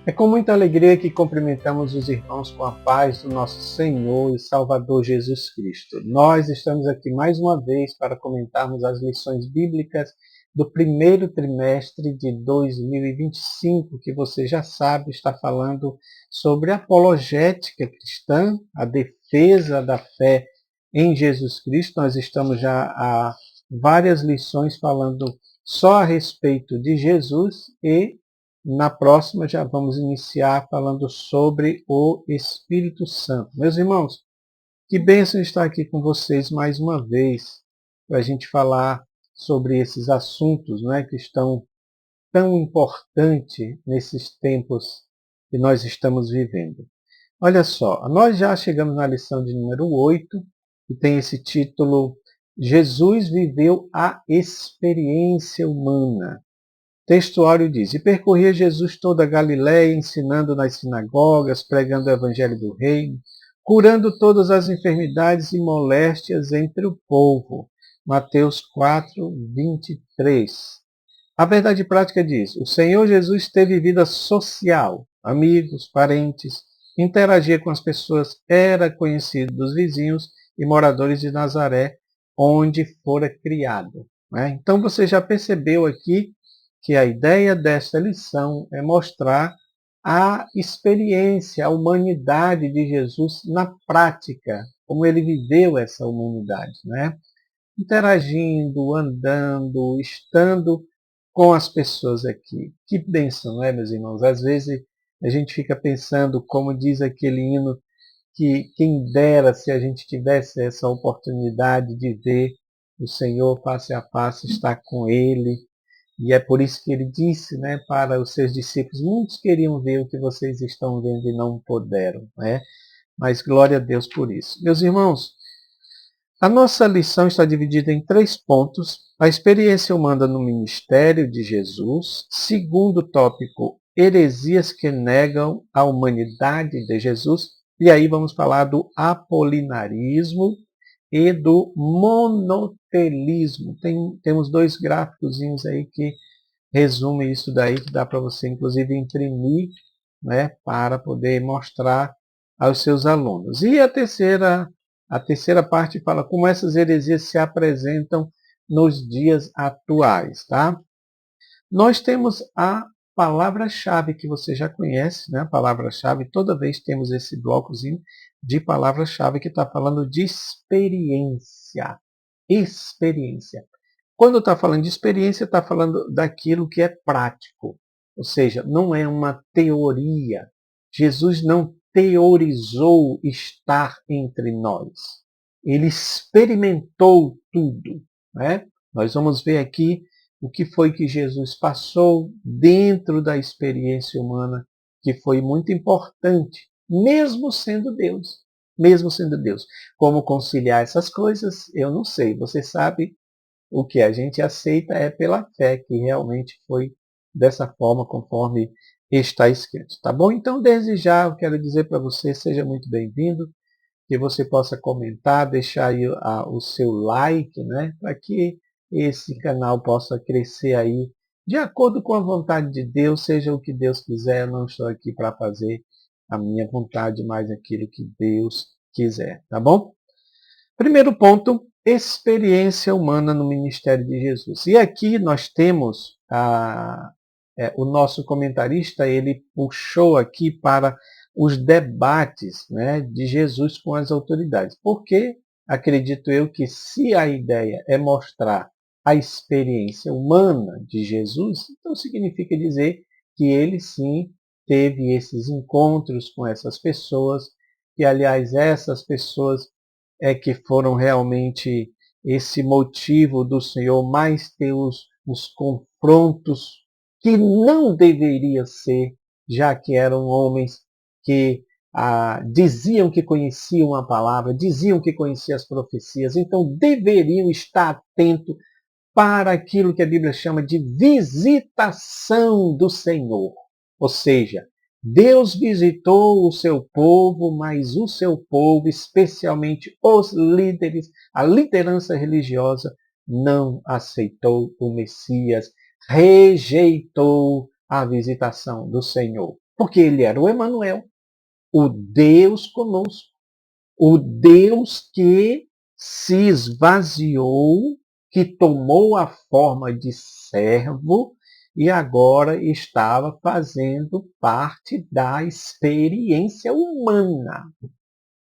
É com muita alegria que cumprimentamos os irmãos com a paz do nosso Senhor e Salvador Jesus Cristo. Nós estamos aqui mais uma vez para comentarmos as lições bíblicas do primeiro trimestre de 2025, que você já sabe, está falando sobre a apologética cristã, a defesa da fé em Jesus Cristo. Nós estamos já há várias lições falando só a respeito de Jesus e na próxima já vamos iniciar falando sobre o Espírito Santo. Meus irmãos, que bênção estar aqui com vocês mais uma vez para a gente falar sobre esses assuntos, que estão tão importantes nesses tempos que nós estamos vivendo. Olha só, nós já chegamos na lição de número 8, que tem esse título: Jesus viveu a experiência humana. Textuário diz: E percorria Jesus toda a Galiléia, ensinando nas sinagogas, pregando o evangelho do reino, curando todas as enfermidades e moléstias entre o povo. Mateus 4, 23. A verdade prática diz: o Senhor Jesus teve vida social, amigos, parentes, interagia com as pessoas, era conhecido dos vizinhos e moradores de Nazaré, onde fora criado. Então você já percebeu aqui que a ideia desta lição é mostrar a experiência, a humanidade de Jesus na prática, como ele viveu essa humanidade, Interagindo, andando, estando com as pessoas aqui. Que bênção, não é, meus irmãos? Às vezes a gente fica pensando, como diz aquele hino, que quem dera se a gente tivesse essa oportunidade de ver o Senhor face a face, estar com Ele. E é por isso que ele disse, para os seus discípulos: muitos queriam ver o que vocês estão vendo e não puderam. Mas glória a Deus por isso. Meus irmãos, a nossa lição está dividida em 3 pontos: a experiência humana no ministério de Jesus. Segundo tópico, heresias que negam a humanidade de Jesus. E aí vamos falar do apolinarismo e do monotelismo. Temos 2 gráficos aí que resumem isso daí, que dá para você inclusive imprimir, para poder mostrar aos seus alunos. E a terceira parte fala como essas heresias se apresentam nos dias atuais. Tá? Nós temos a palavra-chave que você já conhece, a palavra-chave. Toda vez temos esse blocozinho de palavra-chave que está falando de experiência. Experiência. Quando está falando de experiência, está falando daquilo que é prático. Ou seja, não é uma teoria. Jesus não teorizou estar entre nós. Ele experimentou tudo. Nós vamos ver aqui o que foi que Jesus passou dentro da experiência humana, que foi muito importante, mesmo sendo Deus. Mesmo sendo Deus. Como conciliar essas coisas, eu não sei. Você sabe, o que a gente aceita é pela fé, que realmente foi dessa forma, conforme está escrito. Tá bom? Então, desde já, eu quero dizer para você: seja muito bem-vindo, que você possa comentar, deixar aí o seu like, para que esse canal possa crescer aí, de acordo com a vontade de Deus, seja o que Deus quiser. Eu não estou aqui para fazer a minha vontade, mas aquilo que Deus quiser, tá bom? Primeiro ponto: experiência humana no ministério de Jesus. E aqui nós temos o nosso comentarista, ele puxou aqui para os debates, de Jesus com as autoridades. Porque acredito eu que, se a ideia é mostrar a experiência humana de Jesus, então significa dizer que ele sim teve esses encontros com essas pessoas, que aliás essas pessoas é que foram realmente esse motivo do Senhor mais ter os confrontos que não deveria ser, já que eram homens que diziam que conheciam a palavra, diziam que conheciam as profecias, então deveriam estar atentos para aquilo que a Bíblia chama de visitação do Senhor. Ou seja, Deus visitou o seu povo, mas o seu povo, especialmente os líderes, a liderança religiosa, não aceitou o Messias, rejeitou a visitação do Senhor. porque ele era o Emanuel, o Deus conosco, o Deus que se esvaziou, que tomou a forma de servo e agora estava fazendo parte da experiência humana.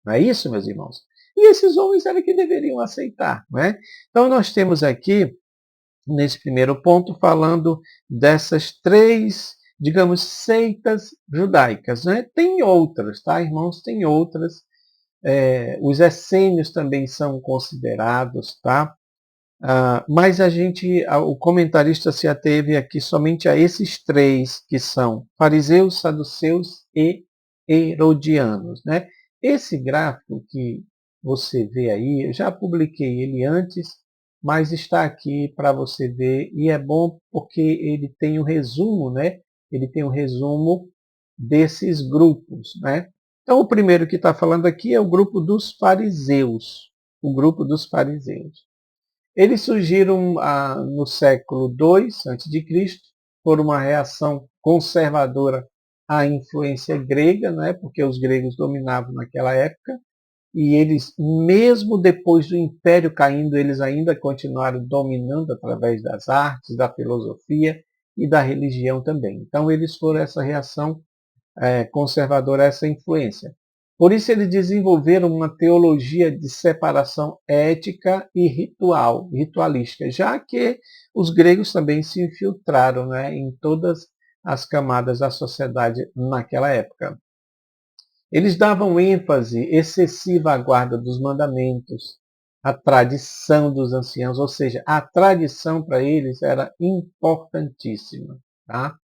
Não é isso, meus irmãos? E esses homens eram que deveriam aceitar. Não é? Então nós temos aqui, nesse primeiro ponto, falando dessas três, digamos, seitas judaicas. Né? Tem outras, tá, irmãos? Tem outras. Os essênios também são considerados, tá? Mas o comentarista se ateve aqui somente a esses três, que são fariseus, saduceus e herodianos. Né? Esse gráfico que você vê aí, eu já publiquei ele antes, mas está aqui para você ver, e é bom porque ele tem um resumo, né? Ele tem um resumo desses grupos. Né? Então, o primeiro que está falando aqui é o grupo dos fariseus. O grupo dos fariseus. Eles surgiram no século II a.C., por uma reação conservadora à influência grega, né? Porque os gregos dominavam naquela época, e eles, mesmo depois do Império caindo, eles ainda continuaram dominando através das artes, da filosofia e da religião também. Então, eles foram essa reação conservadora a essa influência. Por isso eles desenvolveram uma teologia de separação ética e ritualística, já que os gregos também se infiltraram, né, em todas as camadas da sociedade naquela época. Eles davam ênfase excessiva à guarda dos mandamentos, à tradição dos anciãos, ou seja, a tradição para eles era importantíssima. Tá?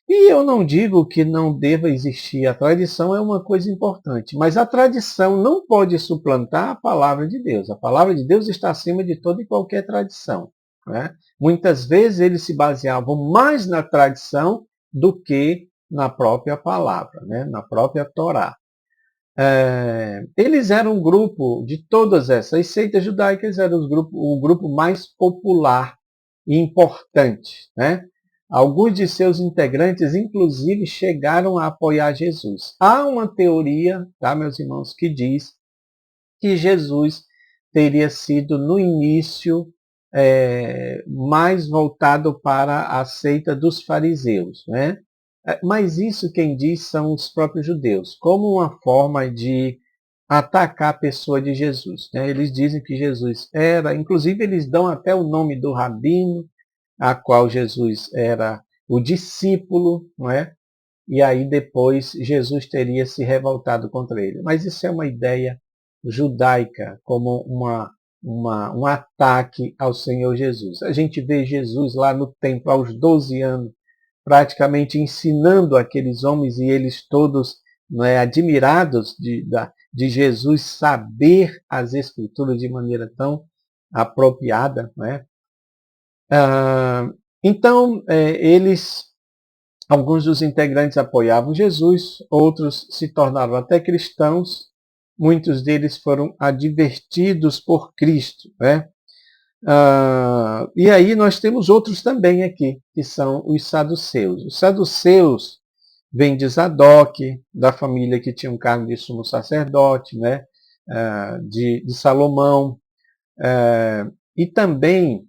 E eu não digo que não deva existir, a tradição é uma coisa importante, mas a tradição não pode suplantar a palavra de Deus. A palavra de Deus está acima de toda e qualquer tradição. Né? Muitas vezes eles se baseavam mais na tradição do que na própria palavra, né? Na própria Torá. Eles eram um grupo de todas essas seitas judaicas, eram o grupo mais popular e importante. Né? Alguns de seus integrantes, inclusive, chegaram a apoiar Jesus. Há uma teoria, tá, meus irmãos, que diz que Jesus teria sido, no início, mais voltado para a seita dos fariseus. Né? Mas isso quem diz são os próprios judeus, como uma forma de atacar a pessoa de Jesus. Né? Eles dizem que Jesus era, inclusive eles dão até o nome do rabino, a qual Jesus era o discípulo, não é? E aí depois Jesus teria se revoltado contra ele. Mas isso é uma ideia judaica, como um ataque ao Senhor Jesus. A gente vê Jesus lá no templo aos 12 anos, praticamente ensinando aqueles homens, e eles todos, não é, admirados de Jesus saber as Escrituras de maneira tão apropriada. Não é? Então, alguns dos integrantes apoiavam Jesus, outros se tornaram até cristãos, muitos deles foram advertidos por Cristo. Né? E aí nós temos outros também aqui, que são os saduceus. Os saduceus vêm de Zadok, da família que tinha um cargo de sumo sacerdote, né? De Salomão, e também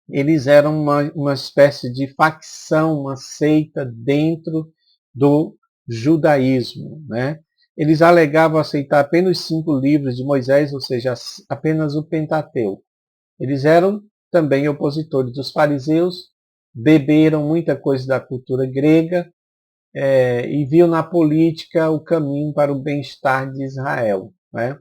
eles eram uma espécie de facção, uma seita dentro do judaísmo. Né? Eles alegavam aceitar apenas os 5 livros de Moisés, ou seja, apenas o Pentateuco. Eles eram também opositores dos fariseus, beberam muita coisa da cultura grega e viam na política o caminho para o bem-estar de Israel. Né?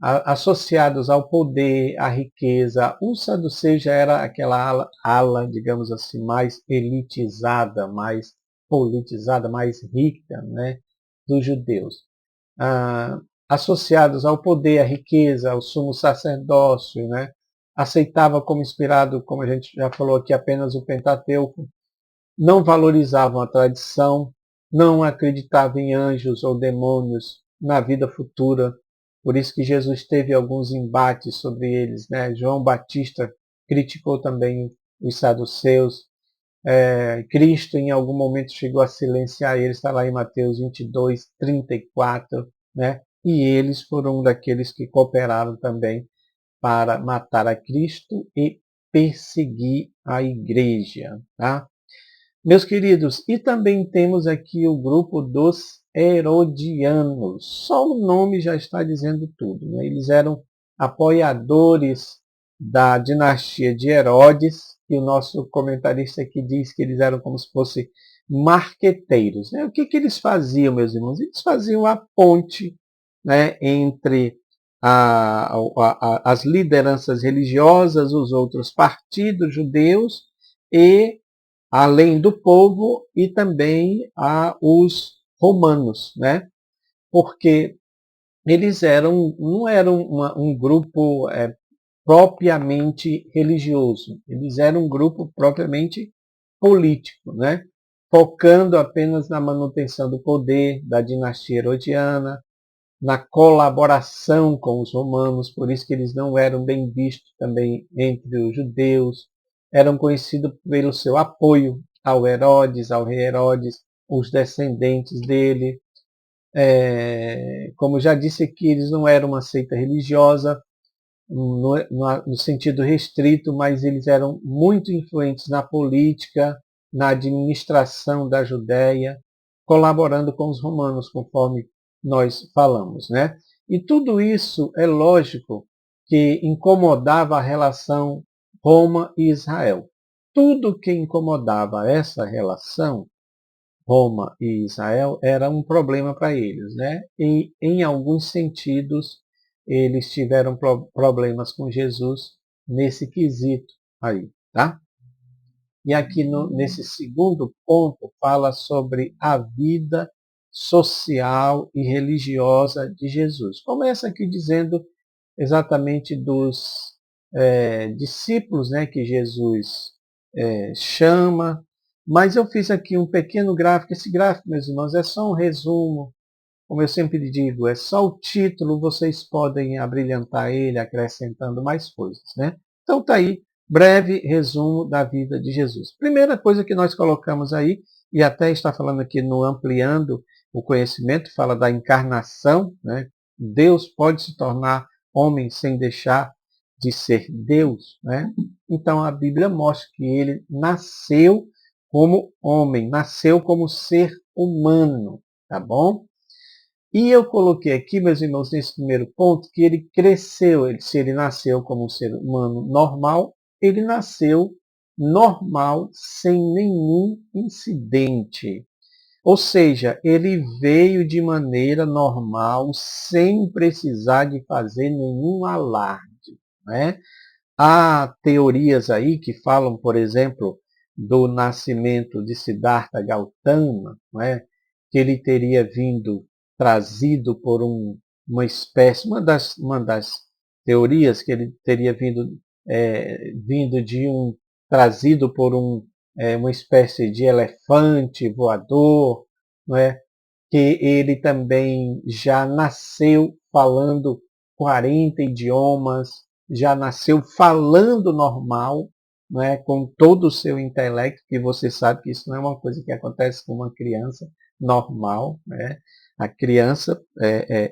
Associados ao poder, à riqueza. O saduceu já era aquela ala, digamos assim, mais elitizada, mais politizada, mais rica, né, dos judeus. Associados ao poder, à riqueza, ao sumo sacerdócio, né, aceitava como inspirado, como a gente já falou aqui, apenas o Pentateuco, não valorizavam a tradição, não acreditavam em anjos ou demônios, na vida futura. Por isso que Jesus teve alguns embates sobre eles. Né? João Batista criticou também os saduceus. Cristo em algum momento chegou a silenciar eles, está lá em Mateus 22, 34, né? E eles foram um daqueles que cooperaram também para matar a Cristo e perseguir a igreja. Tá? Meus queridos, e também temos aqui o grupo dos Herodianos. Só o nome já está dizendo tudo. Né? Eles eram apoiadores da dinastia de Herodes, e o nosso comentarista aqui diz que eles eram como se fossem marqueteiros. Né? O que eles faziam, meus irmãos? Eles faziam a ponte, né, entre as lideranças religiosas, os outros partidos judeus e além do povo e também os romanos, né? Porque eles não eram um grupo propriamente religioso, eles eram um grupo propriamente político, né? Focando apenas na manutenção do poder da dinastia herodiana, na colaboração com os romanos, por isso que eles não eram bem vistos também entre os judeus, eram conhecidos pelo seu apoio ao Herodes, ao rei Herodes, os descendentes dele. Como já disse aqui, eles não eram uma seita religiosa no sentido restrito, mas eles eram muito influentes na política, na administração da Judéia, colaborando com os romanos, conforme nós falamos, né? E tudo isso é lógico que incomodava a relação Roma e Israel. Tudo que incomodava essa relação, Roma e Israel, era um problema para eles, né? E em alguns sentidos eles tiveram problemas com Jesus nesse quesito aí, tá? E aqui nesse segundo ponto fala sobre a vida social e religiosa de Jesus. Começa aqui dizendo exatamente dos discípulos, né, que Jesus chama, mas eu fiz aqui um pequeno gráfico. Esse gráfico, meus irmãos, é só um resumo. Como eu sempre digo, é só o título, vocês podem abrilhantar ele acrescentando mais coisas, né? Então tá aí, breve resumo da vida de Jesus. Primeira coisa que nós colocamos aí, e até está falando aqui no Ampliando o Conhecimento, fala da encarnação, né? Deus pode se tornar homem sem deixar de ser Deus, né? Então a Bíblia mostra que ele nasceu como homem, nasceu como ser humano, tá bom? E eu coloquei aqui, meus irmãos, nesse primeiro ponto, que ele cresceu. Se ele nasceu como um ser humano normal, ele nasceu normal, sem nenhum incidente. Ou seja, ele veio de maneira normal, sem precisar de fazer nenhum alarde. Né? Há teorias aí que falam, por exemplo, do nascimento de Siddhartha Gautama, né? Que ele teria vindo trazido por uma espécie, uma das teorias que ele teria vindo trazido por uma espécie de elefante voador, não é? Que ele também já nasceu falando 40 idiomas, já nasceu falando normal, não é? Com todo o seu intelecto, que você sabe que isso não é uma coisa que acontece com uma criança normal. Né? A criança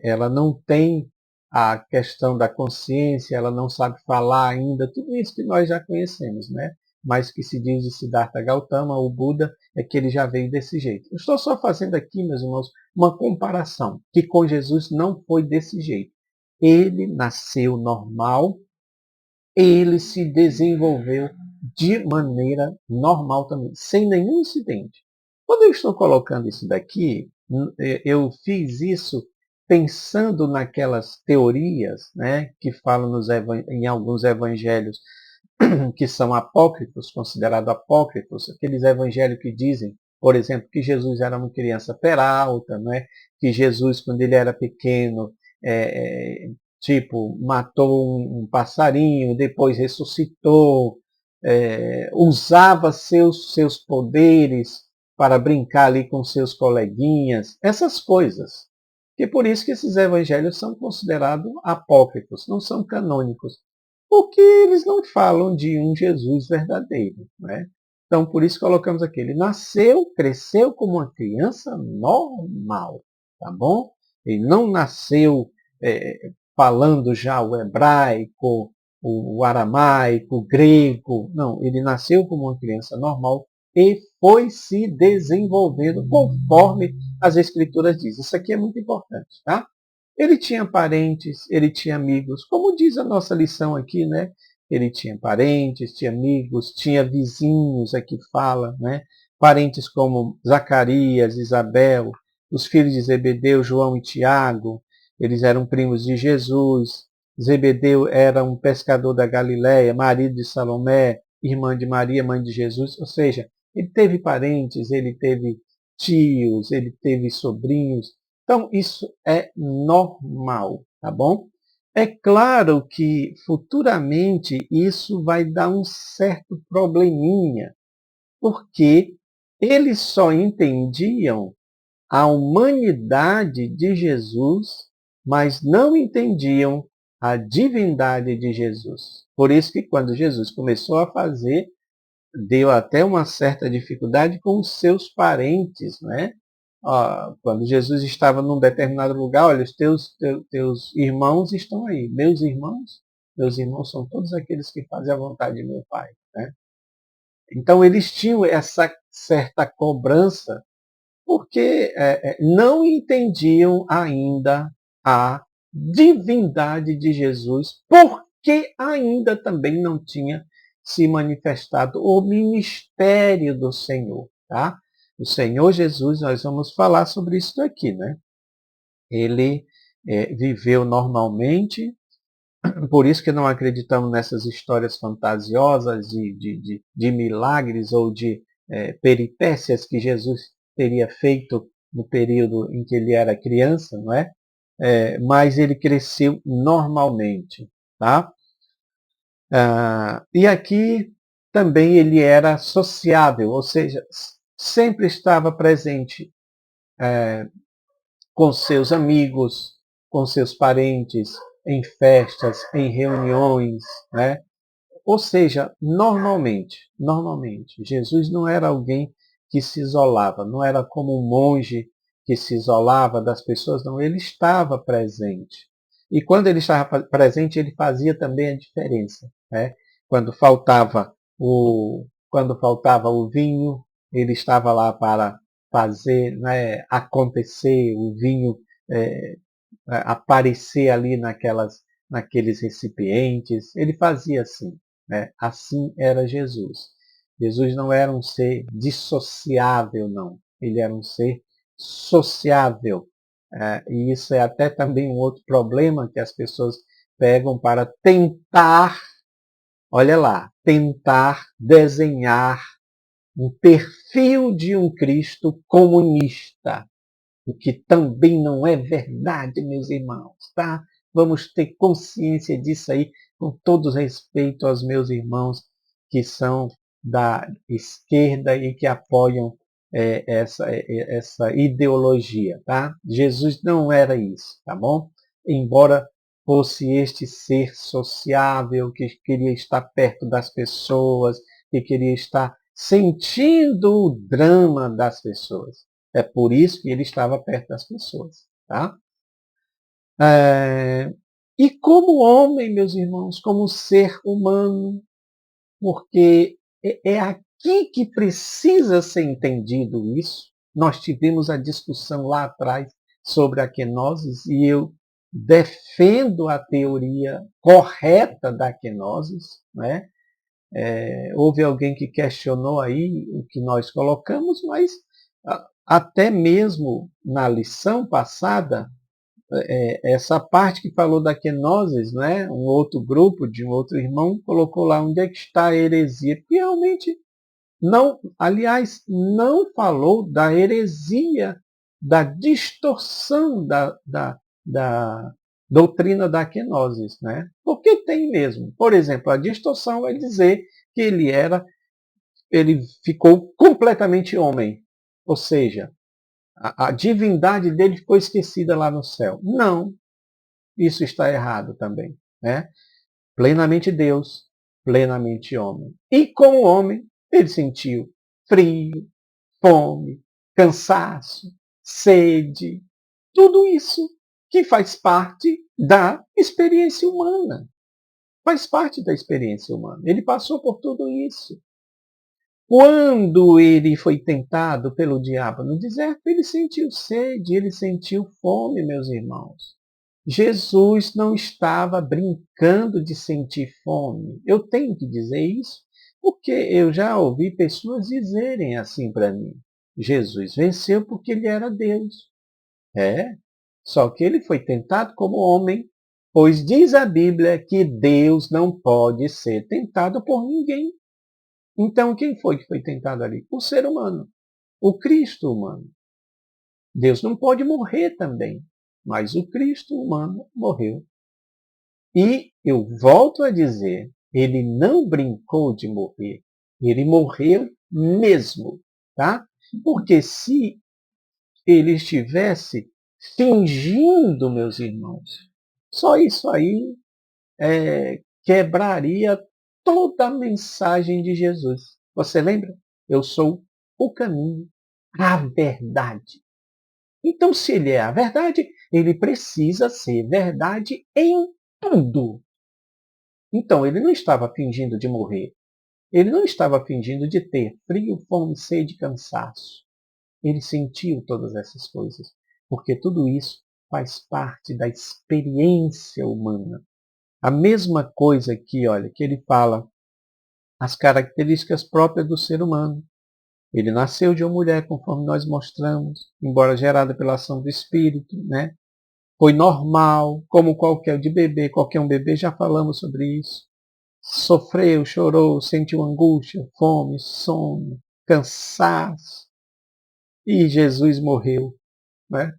ela não tem a questão da consciência, ela não sabe falar ainda, tudo isso que nós já conhecemos, né? Mas que se diz de Siddhartha Gautama, o Buda, é que ele já veio desse jeito. Eu estou só fazendo aqui, meus irmãos, uma comparação, que com Jesus não foi desse jeito. Ele nasceu normal, ele se desenvolveu de maneira normal também, sem nenhum incidente. Quando eu estou colocando isso daqui, eu fiz isso pensando naquelas teorias, né, que falam em alguns evangelhos que são apócrifos, considerados apócrifos, aqueles evangelhos que dizem, por exemplo, que Jesus era uma criança peralta, né? Que Jesus, quando ele era pequeno, matou um passarinho, depois ressuscitou, usava seus poderes para brincar ali com seus coleguinhas, essas coisas. E por isso que esses evangelhos são considerados apócrifos, não são canônicos, porque eles não falam de um Jesus verdadeiro. Né? Então, por isso colocamos aqui, ele nasceu, cresceu como uma criança normal, tá bom? Ele não nasceu falando já o hebraico, o aramaico, o grego. Não, ele nasceu como uma criança normal e foi se desenvolvendo conforme as escrituras dizem. Isso aqui é muito importante, tá? Ele tinha parentes, ele tinha amigos, como diz a nossa lição aqui, né? Ele tinha parentes, tinha amigos, tinha vizinhos, aqui fala, né? Parentes como Zacarias, Isabel, os filhos de Zebedeu, João e Tiago, eles eram primos de Jesus. Zebedeu era um pescador da Galiléia, marido de Salomé, irmã de Maria, mãe de Jesus. Ou seja, ele teve parentes, ele teve tios, ele teve sobrinhos. Então, isso é normal, tá bom? É claro que futuramente isso vai dar um certo probleminha, porque eles só entendiam a humanidade de Jesus, mas não entendiam a divindade de Jesus. Por isso que quando Jesus começou a fazer, deu até uma certa dificuldade com os seus parentes, né? Quando Jesus estava num determinado lugar, olha, os teus irmãos estão aí. Meus irmãos são todos aqueles que fazem a vontade de meu Pai, né? Então eles tinham essa certa cobrança porque não entendiam ainda a divindade de Jesus, porque ainda também não tinha se manifestado o ministério do Senhor. Tá? O Senhor Jesus, nós vamos falar sobre isso aqui, né? Ele viveu normalmente, por isso que não acreditamos nessas histórias fantasiosas de milagres ou de peripécias que Jesus teria feito no período em que ele era criança, não é? Mas ele cresceu normalmente. Tá? E aqui também ele era sociável, ou seja, sempre estava presente com seus amigos, com seus parentes, em festas, em reuniões, né? Ou seja, normalmente, Jesus não era alguém que se isolava, não era como um monge que se isolava das pessoas, não, ele estava presente. E quando ele estava presente, ele fazia também a diferença, né? Quando faltava o vinho, ele estava lá para fazer, né, acontecer o vinho aparecer ali naqueles recipientes. Ele fazia assim. Né? Assim era Jesus. Jesus não era um ser dissociável, não. Ele era um ser sociável. E isso é até também um outro problema que as pessoas pegam para tentar, olha lá, tentar desenhar um perfil de um Cristo comunista. O que também não é verdade, meus irmãos, tá? Vamos ter consciência disso aí, com todo respeito aos meus irmãos que são da esquerda e que apoiam essa ideologia, tá? Jesus não era isso, tá bom? Embora fosse este ser sociável, que queria estar perto das pessoas, que queria estar sentindo o drama das pessoas. É por isso que ele estava perto das pessoas. Tá? E como homem, meus irmãos, como ser humano, porque é aqui que precisa ser entendido isso. Nós tivemos a discussão lá atrás sobre a quenoses e eu defendo a teoria correta da quenoses. Né? Houve alguém que questionou aí o que nós colocamos, mas até mesmo na lição passada, essa parte que falou da quenoses, né? Um outro grupo de um outro irmão colocou lá onde é que está a heresia, porque realmente não, aliás, não falou da heresia, da distorção da doutrina da quenoses, né? Porque tem mesmo. Por exemplo, a distorção vai dizer que ele ficou completamente homem, ou seja, a divindade dele ficou esquecida lá no céu. Não, isso está errado também. Né? Plenamente Deus, plenamente homem. E como homem, Ele sentiu frio, fome, cansaço, sede, tudo isso que faz parte da experiência humana. Faz parte da experiência humana. Ele passou por tudo isso. Quando ele foi tentado pelo diabo no deserto, ele sentiu sede, ele sentiu fome, meus irmãos. Jesus não estava brincando de sentir fome. Eu tenho que dizer isso, porque eu já ouvi pessoas dizerem assim para mim. Jesus venceu porque ele era Deus. É, só que ele foi tentado como homem, pois diz a Bíblia que Deus não pode ser tentado por ninguém. Então, quem foi que foi tentado ali? O ser humano, o Cristo humano. Deus não pode morrer também, mas o Cristo humano morreu. E eu volto a dizer, ele não brincou de morrer, ele morreu mesmo, tá? Porque se ele estivesse fingindo, meus irmãos, só isso aí quebraria toda a mensagem de Jesus. Você lembra? Eu sou o caminho, a verdade. Então, se ele é a verdade, ele precisa ser verdade em tudo. Então, ele não estava fingindo de morrer. Ele não estava fingindo de ter frio, fome, sede, cansaço. Ele sentiu todas essas coisas, porque tudo isso faz parte da experiência humana. A mesma coisa aqui, olha, que ele fala as características próprias do ser humano. Ele nasceu de uma mulher, conforme nós mostramos, embora gerada pela ação do Espírito, né? Foi normal, como qualquer de bebê, qualquer um bebê, já falamos sobre isso. Sofreu, chorou, sentiu angústia, fome, sono, cansaço. E Jesus morreu, né?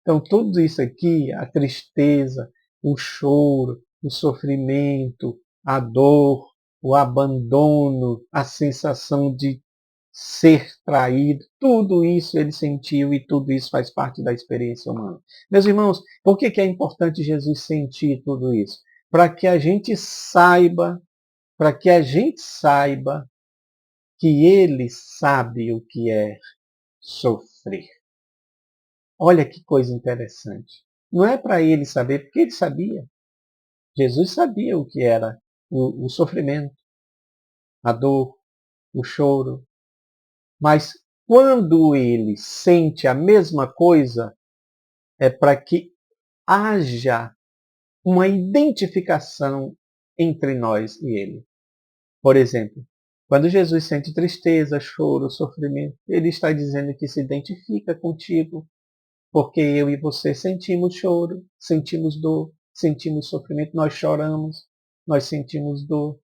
Então, tudo isso aqui, a tristeza, o choro, o sofrimento, a dor, o abandono, a sensação de ser traído, tudo isso ele sentiu e tudo isso faz parte da experiência humana. Meus irmãos, por que é importante Jesus sentir tudo isso? Para que a gente saiba, que ele sabe o que é sofrer. Olha que coisa interessante. Não é para ele saber, porque ele sabia. Jesus sabia o que era o sofrimento, a dor, o choro. Mas quando ele sente a mesma coisa, é para que haja uma identificação entre nós e ele. Por exemplo, quando Jesus sente tristeza, choro, sofrimento, ele está dizendo que se identifica contigo, porque eu e você sentimos choro, sentimos dor, sentimos sofrimento, nós choramos, nós sentimos dor,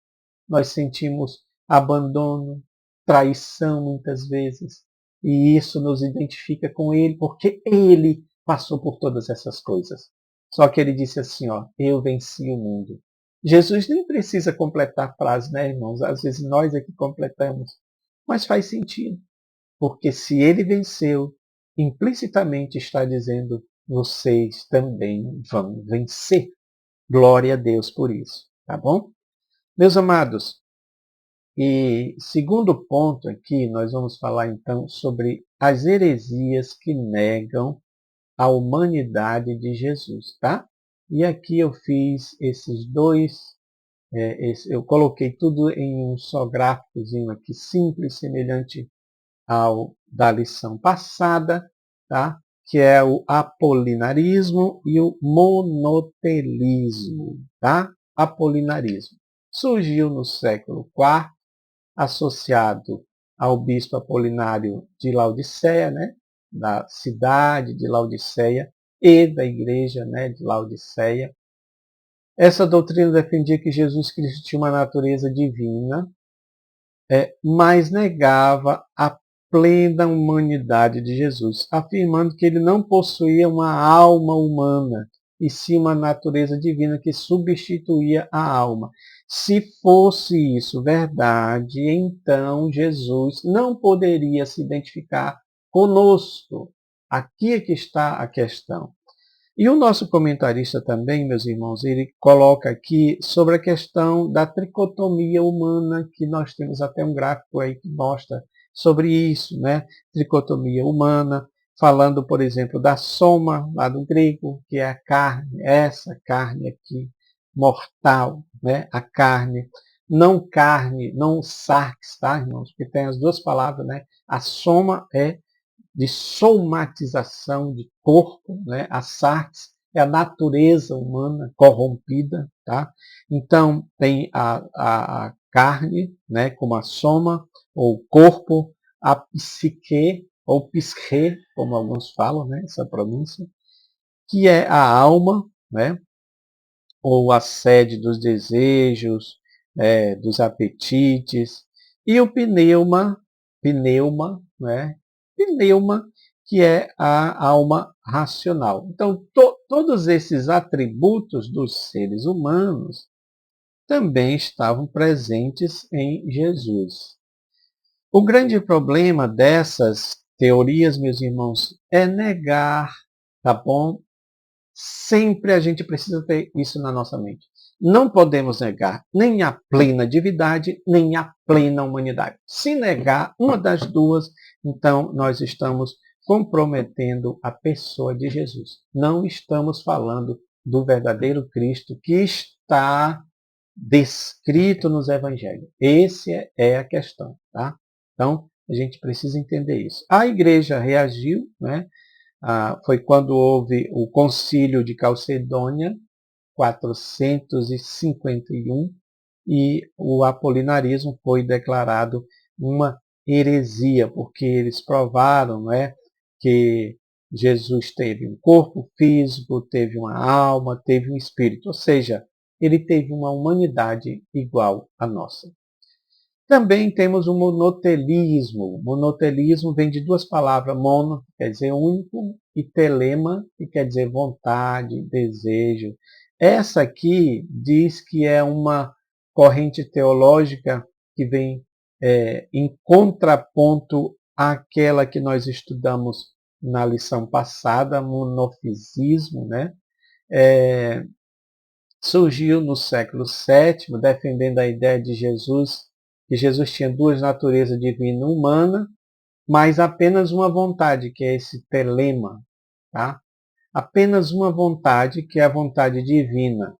nós sentimos abandono, traição muitas vezes. E isso nos identifica com ele, porque ele passou por todas essas coisas. Só que ele disse assim, ó, eu venci o mundo. Jesus nem precisa completar a frase, né, irmãos? Às vezes nós é que completamos. Mas faz sentido. Porque se ele venceu, implicitamente está dizendo, vocês também vão vencer. Glória a Deus por isso. Tá bom? Meus amados, e segundo ponto aqui, nós vamos falar então sobre as heresias que negam a humanidade de Jesus, tá? E aqui eu fiz esses dois, eu coloquei tudo em um só gráficozinho aqui, simples, semelhante ao da lição passada, tá? Que é o apolinarismo e o monotelismo, tá? Apolinarismo. Surgiu no século IV, associado ao bispo Apolinário de Laodiceia, né? Da cidade de Laodiceia e da igreja, né? De Laodiceia. Essa doutrina defendia que Jesus Cristo tinha uma natureza divina, mas negava a plena humanidade de Jesus, afirmando que ele não possuía uma alma humana, e sim uma natureza divina que substituía a alma. Se fosse isso verdade, então Jesus não poderia se identificar conosco. Aqui é que está a questão. E o nosso comentarista também, meus irmãos, ele coloca aqui sobre a questão da tricotomia humana, que nós temos até um gráfico aí que mostra sobre isso, né? Tricotomia humana, falando, por exemplo, da soma, lá do grego, que é a carne, essa carne aqui, mortal, né? A carne, não sarx, tá, irmãos? Porque tem as duas palavras, né? A soma é de somatização de corpo, né? A sarx é a natureza humana corrompida, tá? Então, tem a carne, né, como a soma, ou corpo, a psique, ou psque, como alguns falam, né, essa pronúncia, que é a alma, né, ou a sede dos desejos, dos apetites, e o né, pneuma, que é a alma racional. Então, todos esses atributos dos seres humanos também estavam presentes em Jesus. O grande problema dessas teorias, meus irmãos, é negar, tá bom? Sempre a gente precisa ter isso na nossa mente. Não podemos negar nem a plena divindade, nem a plena humanidade. Se negar uma das duas, então nós estamos comprometendo a pessoa de Jesus. Não estamos falando do verdadeiro Cristo que está descrito nos evangelhos. Essa é a questão, tá? Então, a gente precisa entender isso. A igreja reagiu, né? Foi quando houve o Concílio de Calcedônia, 451, e o apolinarismo foi declarado uma heresia, porque eles provaram, né, que Jesus teve um corpo físico, teve uma alma, teve um espírito, ou seja, ele teve uma humanidade igual à nossa. Também temos o monotelismo. Monotelismo vem de duas palavras, mono, que quer dizer único, e telema, que quer dizer vontade, desejo. Essa aqui diz que é uma corrente teológica que vem em contraponto àquela que nós estudamos na lição passada, monofisismo, né? Surgiu no século VII, defendendo a ideia de Jesus, que Jesus tinha duas naturezas, divina e humana, mas apenas uma vontade, que é esse telema, tá? Apenas uma vontade, que é a vontade divina.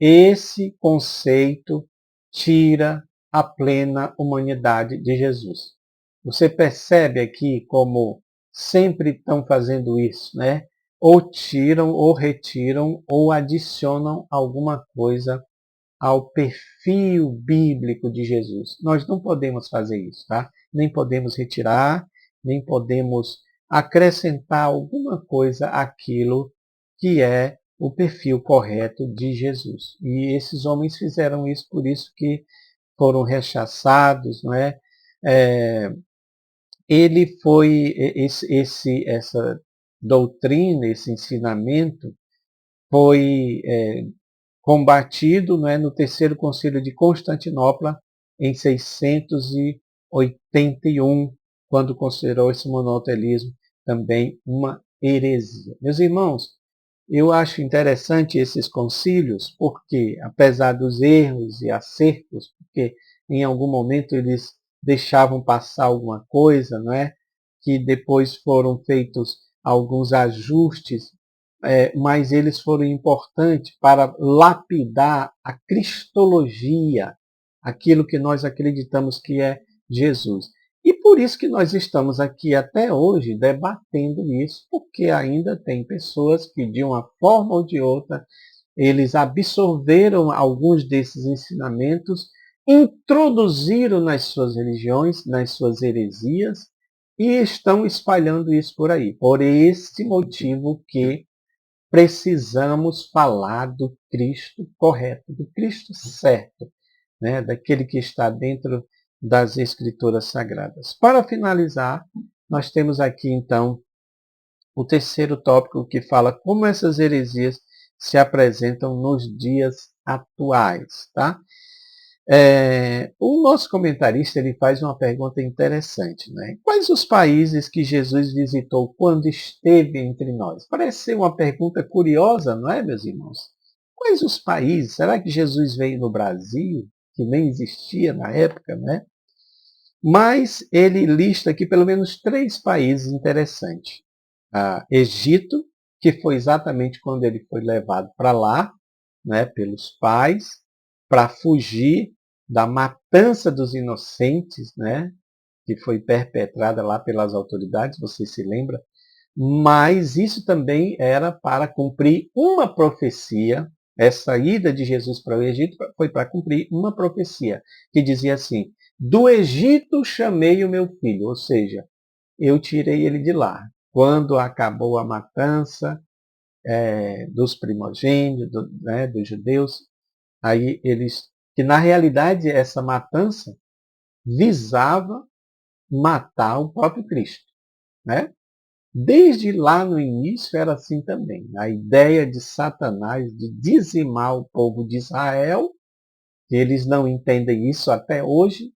Esse conceito tira a plena humanidade de Jesus. Você percebe aqui como sempre estão fazendo isso, né? Ou tiram, ou retiram, ou adicionam alguma coisa ao perfil bíblico de Jesus. Nós não podemos fazer isso, tá? Nem podemos retirar, nem podemos acrescentar alguma coisa àquilo que é o perfil correto de Jesus. E esses homens fizeram isso, por isso que foram rechaçados, não é? Ele foi, essa doutrina, esse ensinamento, foi combatido, não é, no terceiro concílio de Constantinopla, em 681, quando considerou esse monotelismo também uma heresia. Meus irmãos, eu acho interessante esses concílios, porque, apesar dos erros e acertos, porque em algum momento eles deixavam passar alguma coisa, não é? Que depois foram feitos alguns ajustes, mas eles foram importantes para lapidar a cristologia, aquilo que nós acreditamos que é Jesus. E por isso que nós estamos aqui até hoje debatendo isso, porque ainda tem pessoas que, de uma forma ou de outra, eles absorveram alguns desses ensinamentos, introduziram nas suas religiões, nas suas heresias, e estão espalhando isso por aí. Por esse motivo que precisamos falar do Cristo correto, do Cristo certo, né? Daquele que está dentro das Escrituras Sagradas. Para finalizar, nós temos aqui então o terceiro tópico que fala como essas heresias se apresentam nos dias atuais. Tá? O nosso comentarista ele faz uma pergunta interessante, né? Quais os países que Jesus visitou quando esteve entre nós? Parece ser uma pergunta curiosa, não é, meus irmãos? Quais os países? Será que Jesus veio no Brasil, que nem existia na época, né? Mas ele lista aqui pelo menos 3 países interessantes. Egito, que foi exatamente quando ele foi levado para lá, né, pelos pais, para fugir da matança dos inocentes, né, que foi perpetrada lá pelas autoridades, você se lembra? Mas isso também era para cumprir uma profecia. Essa ida de Jesus para o Egito foi para cumprir uma profecia, que dizia assim: do Egito chamei o meu filho, ou seja, eu tirei ele de lá. Quando acabou a matança dos primogênitos, né, dos judeus, aí eles, que na realidade essa matança visava matar o próprio Cristo, né? Desde lá no início era assim também. A ideia de Satanás de dizimar o povo de Israel, eles não entendem isso até hoje,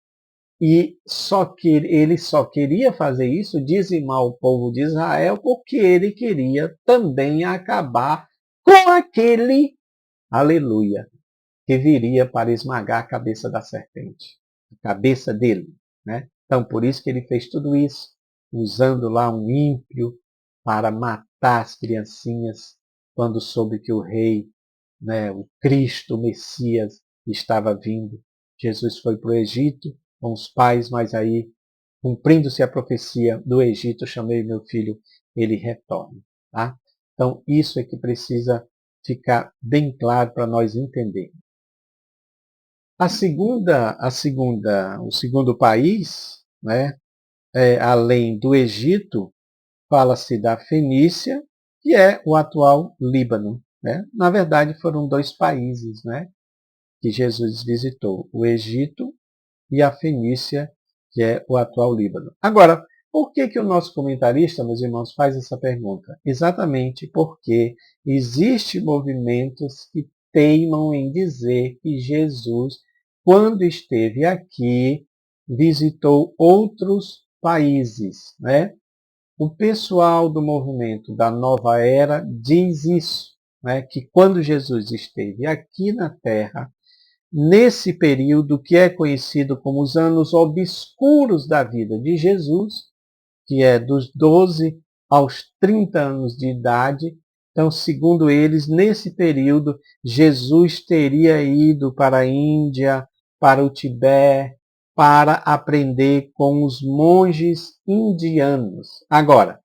e só que ele só queria fazer isso, dizimar o povo de Israel, porque ele queria também acabar com aquele, aleluia, que viria para esmagar a cabeça da serpente, a cabeça dele, né? Então, por isso que ele fez tudo isso, usando lá um ímpio para matar as criancinhas, quando soube que o rei, né, o Cristo, o Messias, estava vindo. Jesus foi para o Egito com os pais, mas aí, cumprindo-se a profecia do Egito, chamei meu filho, ele retorna. Tá? Então, isso é que precisa ficar bem claro para nós entendermos. O segundo país, né, além do Egito, fala-se da Fenícia, que é o atual Líbano. Né? Na verdade, foram 2 países, né, que Jesus visitou, o Egito e a Fenícia, que é o atual Líbano. Agora, por que o nosso comentarista, meus irmãos, faz essa pergunta? Exatamente porque existem movimentos que teimam em dizer que Jesus, quando esteve aqui, visitou outros países, né? O pessoal do movimento da Nova Era diz isso, né? Que quando Jesus esteve aqui na Terra, nesse período que é conhecido como os anos obscuros da vida de Jesus, que é dos 12 aos 30 anos de idade. Então, segundo eles, nesse período, Jesus teria ido para a Índia, para o Tibete, para aprender com os monges indianos. Agora,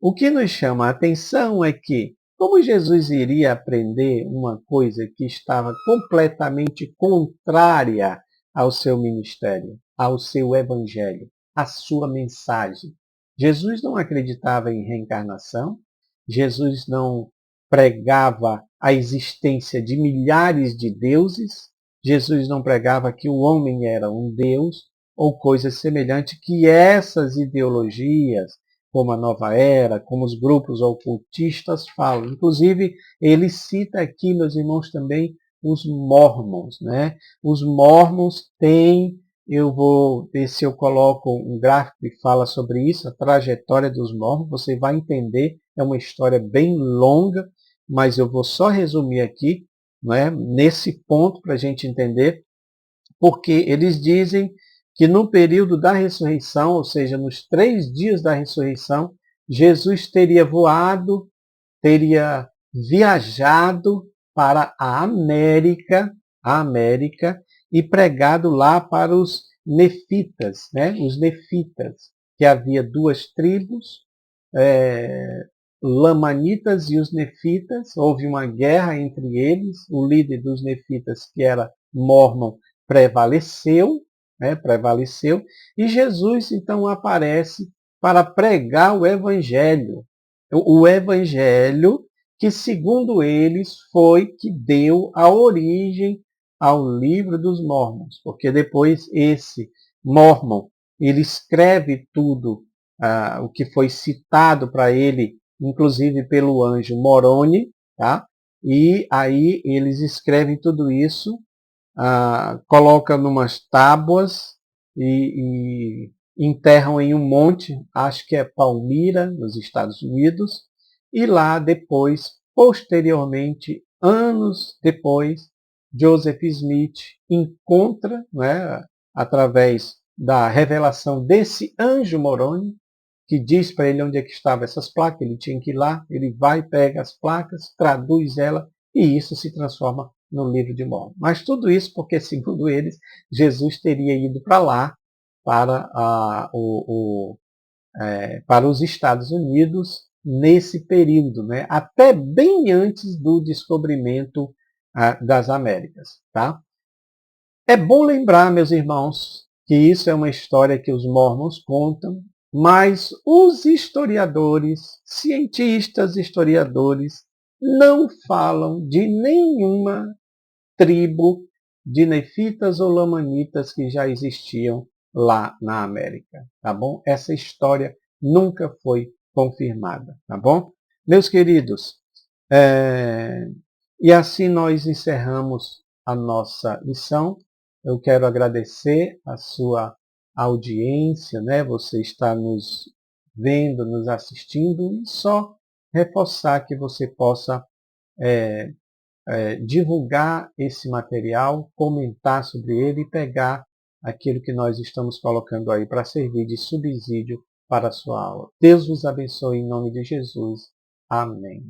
o que nos chama a atenção é que, como Jesus iria aprender uma coisa que estava completamente contrária ao seu ministério, ao seu evangelho, à sua mensagem? Jesus não acreditava em reencarnação, Jesus não pregava a existência de milhares de deuses, Jesus não pregava que o homem era um deus, ou coisas semelhantes que essas ideologias, como a Nova Era, como os grupos ocultistas falam. Inclusive, ele cita aqui, meus irmãos, também os Mormons. Né? Os Mormons têm, eu vou ver se eu coloco um gráfico que fala sobre isso, a trajetória dos Mormons, você vai entender, é uma história bem longa, mas eu vou só resumir aqui, não é? Nesse ponto para a gente entender, porque eles dizem que no período da ressurreição, ou seja, nos 3 dias da ressurreição, Jesus teria voado, teria viajado para a América, e pregado lá para os nefitas, né? Os nefitas, que havia 2 tribos, Lamanitas e os nefitas, houve uma guerra entre eles, o líder dos nefitas, que era Mormon, prevaleceu, né, prevaleceu, e Jesus então aparece para pregar o evangelho. O evangelho que, segundo eles, foi que deu a origem ao livro dos Mormons, porque depois esse Mormon, ele escreve tudo o que foi citado para ele, inclusive pelo anjo Moroni, tá? E aí eles escrevem tudo isso coloca numas tábuas e enterram em um monte, acho que é Palmyra, nos Estados Unidos, e lá depois, posteriormente, anos depois, Joseph Smith encontra, né, através da revelação desse anjo Moroni, que diz para ele onde é que estavam essas placas, ele tinha que ir lá, ele vai, pega as placas, traduz ela, e isso se transforma no livro de Mórmon. Mas tudo isso porque, segundo eles, Jesus teria ido para lá, para, para os Estados Unidos, nesse período, né? Até bem antes do descobrimento das Américas. Tá? É bom lembrar, meus irmãos, que isso é uma história que os mormons contam, mas os historiadores, cientistas historiadores, não falam de nenhuma tribo de nefitas ou lamanitas que já existiam lá na América, tá bom? Essa história nunca foi confirmada, tá bom? Meus queridos, e assim nós encerramos a nossa lição. Eu quero agradecer a sua audiência, né? Você está nos vendo, nos assistindo, e só reforçar que você possa divulgar esse material, comentar sobre ele e pegar aquilo que nós estamos colocando aí para servir de subsídio para a sua aula. Deus vos abençoe em nome de Jesus. Amém.